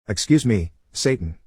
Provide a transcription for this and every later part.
Excuse me, Satan.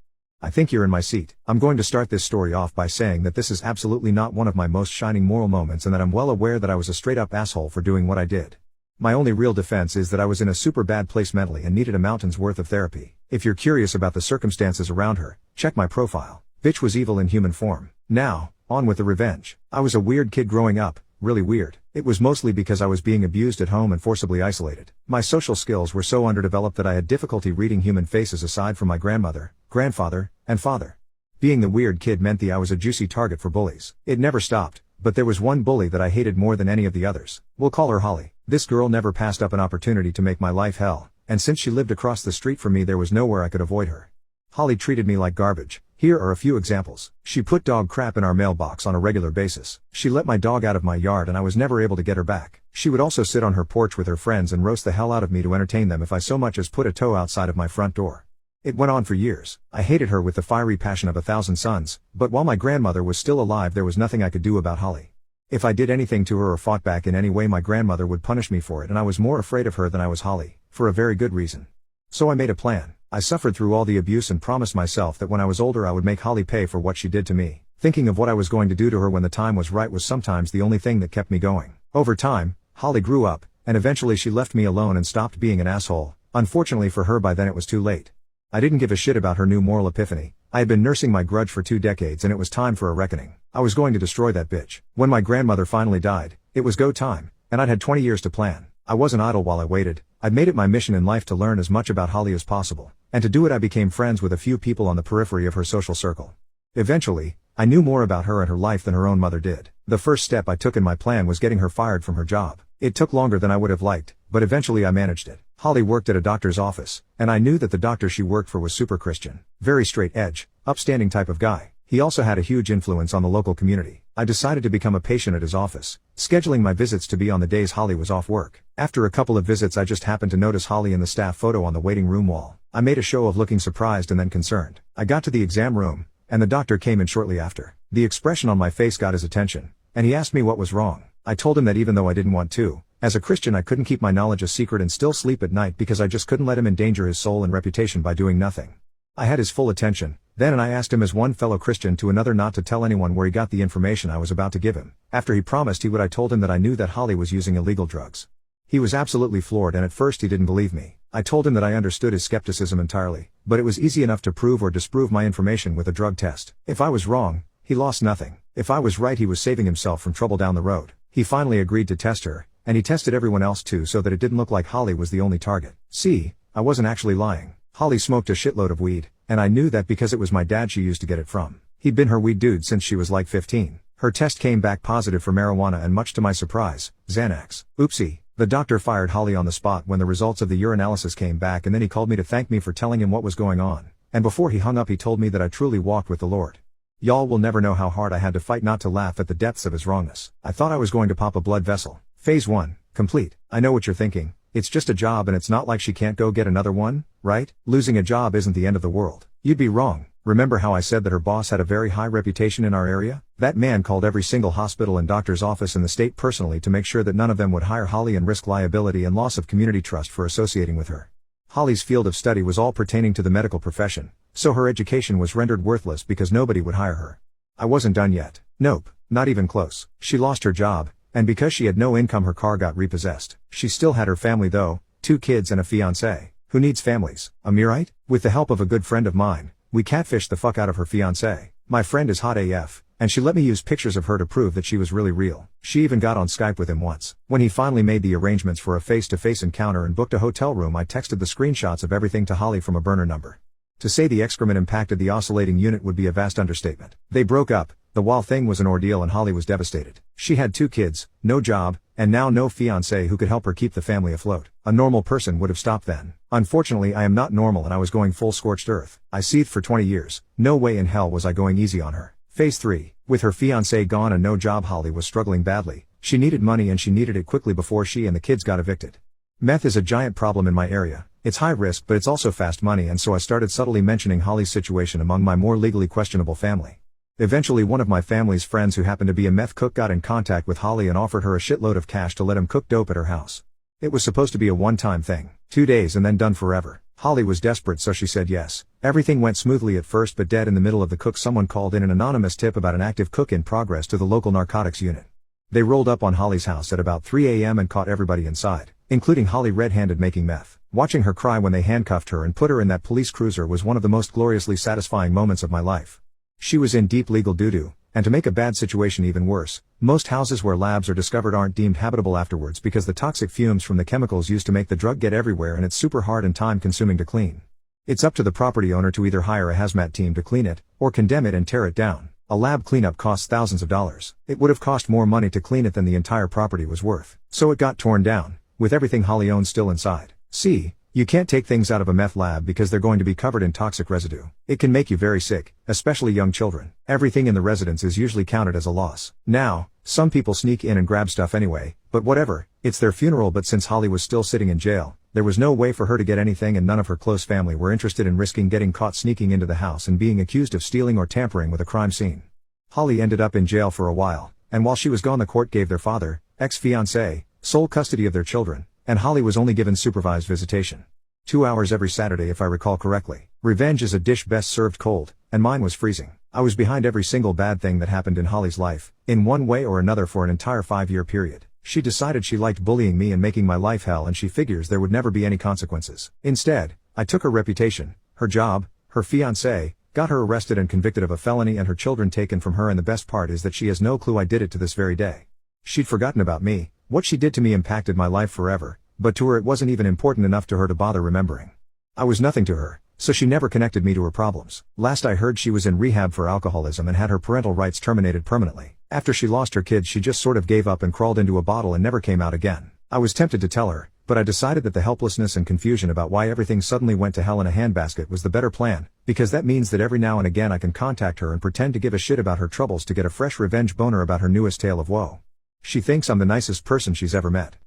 I think you're in my seat. I'm going to start this story off by saying that this is absolutely not one of my most shining moral moments and that I'm well aware that I was a straight up asshole for doing what I did. My only real defense is that I was in a super bad place mentally and needed a mountain's worth of therapy. If you're curious about the circumstances around her, check my profile. Bitch was evil in human form. Now, on with the revenge. I was a weird kid growing up, really weird. It was mostly because I was being abused at home and forcibly isolated. My social skills were so underdeveloped that I had difficulty reading human faces aside from my grandmother, grandfather, and father. Being the weird kid meant I was a juicy target for bullies. It never stopped, but there was one bully that I hated more than any of the others. We'll call her Holly. This girl never passed up an opportunity to make my life hell, and since she lived across the street from me there was nowhere I could avoid her. Holly treated me like garbage. Here are a few examples. She put dog crap in our mailbox on a regular basis. She let my dog out of my yard and I was never able to get her back. She would also sit on her porch with her friends and roast the hell out of me to entertain them if I so much as put a toe outside of my front door. It went on for years. I hated her with the fiery passion of 1,000 suns, but while my grandmother was still alive there was nothing I could do about Holly. If I did anything to her or fought back in any way my grandmother would punish me for it and I was more afraid of her than I was Holly, for a very good reason. So I made a plan. I suffered through all the abuse and promised myself that when I was older I would make Holly pay for what she did to me. Thinking of what I was going to do to her when the time was right was sometimes the only thing that kept me going. Over time, Holly grew up, and eventually she left me alone and stopped being an asshole. Unfortunately for her by then it was too late. I didn't give a shit about her new moral epiphany. I had been nursing my grudge for 2 decades and it was time for a reckoning. I was going to destroy that bitch. When my grandmother finally died, it was go time, and I'd had 20 years to plan. I wasn't idle while I waited. I'd made it my mission in life to learn as much about Holly as possible, and to do it I became friends with a few people on the periphery of her social circle. Eventually, I knew more about her and her life than her own mother did. The first step I took in my plan was getting her fired from her job. It took longer than I would have liked, but eventually I managed it. Holly worked at a doctor's office, and I knew that the doctor she worked for was super Christian. Very straight edge, upstanding type of guy. He also had a huge influence on the local community. I decided to become a patient at his office, scheduling my visits to be on the days Holly was off work. After a couple of visits I just happened to notice Holly in the staff photo on the waiting room wall. I made a show of looking surprised and then concerned. I got to the exam room, and the doctor came in shortly after. The expression on my face got his attention, and he asked me what was wrong. I told him that even though I didn't want to, as a Christian I couldn't keep my knowledge a secret and still sleep at night because I just couldn't let him endanger his soul and reputation by doing nothing. I had his full attention, then, and I asked him as one fellow Christian to another not to tell anyone where he got the information I was about to give him. After he promised he would, I told him that I knew that Holly was using illegal drugs. He was absolutely floored and at first he didn't believe me. I told him that I understood his skepticism entirely, but it was easy enough to prove or disprove my information with a drug test. If I was wrong, he lost nothing. If I was right he was saving himself from trouble down the road. He finally agreed to test her, and he tested everyone else too so that it didn't look like Holly was the only target. See, I wasn't actually lying. Holly smoked a shitload of weed, and I knew that because it was my dad she used to get it from. He'd been her weed dude since she was like 15. Her test came back positive for marijuana and much to my surprise, Xanax. Oopsie. The doctor fired Holly on the spot when the results of the urinalysis came back and then he called me to thank me for telling him what was going on. And before he hung up he told me that I truly walked with the Lord. Y'all will never know how hard I had to fight not to laugh at the depths of his wrongness. I thought I was going to pop a blood vessel. Phase 1, complete. I know what you're thinking. It's just a job and it's not like she can't go get another one, right? Losing a job isn't the end of the world. You'd be wrong. Remember how I said that her boss had a very high reputation in our area? That man called every single hospital and doctor's office in the state personally to make sure that none of them would hire Holly and risk liability and loss of community trust for associating with her. Holly's field of study was all pertaining to the medical profession, so her education was rendered worthless because nobody would hire her. I wasn't done yet. Nope, not even close. She lost her job, and because she had no income her car got repossessed. She still had her family though, 2 kids and a fiancé. Who needs families? Am I right? With the help of a good friend of mine, we catfished the fuck out of her fiancé. My friend is hot AF, and she let me use pictures of her to prove that she was really real. She even got on Skype with him once. When he finally made the arrangements for a face-to-face encounter and booked a hotel room I texted the screenshots of everything to Holly from a burner number. To say the excrement impacted the oscillating unit would be a vast understatement. They broke up, the whole thing was an ordeal and Holly was devastated. She had 2 kids, no job, and now no fiancé who could help her keep the family afloat. A normal person would have stopped then. Unfortunately I am not normal and I was going full scorched earth. I seethed for 20 years. No way in hell was I going easy on her. Phase 3. With her fiancé gone and no job Holly was struggling badly. She needed money and she needed it quickly before she and the kids got evicted. Meth is a giant problem in my area. It's high risk but it's also fast money and so I started subtly mentioning Holly's situation among my more legally questionable family. Eventually one of my family's friends who happened to be a meth cook got in contact with Holly and offered her a shitload of cash to let him cook dope at her house. It was supposed to be a one-time thing, 2 days and then done forever. Holly was desperate, so she said yes. Everything went smoothly at first, but dead in the middle of the cook someone called in an anonymous tip about an active cook in progress to the local narcotics unit. They rolled up on Holly's house at about 3 a.m. and caught everybody inside, including Holly red-handed making meth. Watching her cry when they handcuffed her and put her in that police cruiser was one of the most gloriously satisfying moments of my life. She was in deep legal doo-doo, and to make a bad situation even worse, most houses where labs are discovered aren't deemed habitable afterwards because the toxic fumes from the chemicals used to make the drug get everywhere, and it's super hard and time-consuming to clean. It's up to the property owner to either hire a hazmat team to clean it, or condemn it and tear it down. A lab cleanup costs thousands of dollars. It would have cost more money to clean it than the entire property was worth. So it got torn down, with everything Holly owned still inside. See, you can't take things out of a meth lab because they're going to be covered in toxic residue. It can make you very sick, especially young children. Everything in the residence is usually counted as a loss. Now, some people sneak in and grab stuff anyway, but whatever, it's their funeral. But since Holly was still sitting in jail, there was no way for her to get anything, and none of her close family were interested in risking getting caught sneaking into the house and being accused of stealing or tampering with a crime scene. Holly ended up in jail for a while, and while she was gone the court gave their father, ex-fiancé, sole custody of their children, and Holly was only given supervised visitation. 2 hours every Saturday if I recall correctly. Revenge is a dish best served cold, and mine was freezing. I was behind every single bad thing that happened in Holly's life, in one way or another for an entire 5-year period. She decided she liked bullying me and making my life hell, and she figures there would never be any consequences. Instead, I took her reputation, her job, her fiancé, got her arrested and convicted of a felony, and her children taken from her, and the best part is that she has no clue I did it to this very day. She'd forgotten about me. What she did to me impacted my life forever, but to her it wasn't even important enough to her to bother remembering. I was nothing to her, so she never connected me to her problems. Last I heard, she was in rehab for alcoholism and had her parental rights terminated permanently. After she lost her kids, she just sort of gave up and crawled into a bottle and never came out again. I was tempted to tell her, but I decided that the helplessness and confusion about why everything suddenly went to hell in a handbasket was the better plan, because that means that every now and again I can contact her and pretend to give a shit about her troubles to get a fresh revenge boner about her newest tale of woe. She thinks I'm the nicest person she's ever met.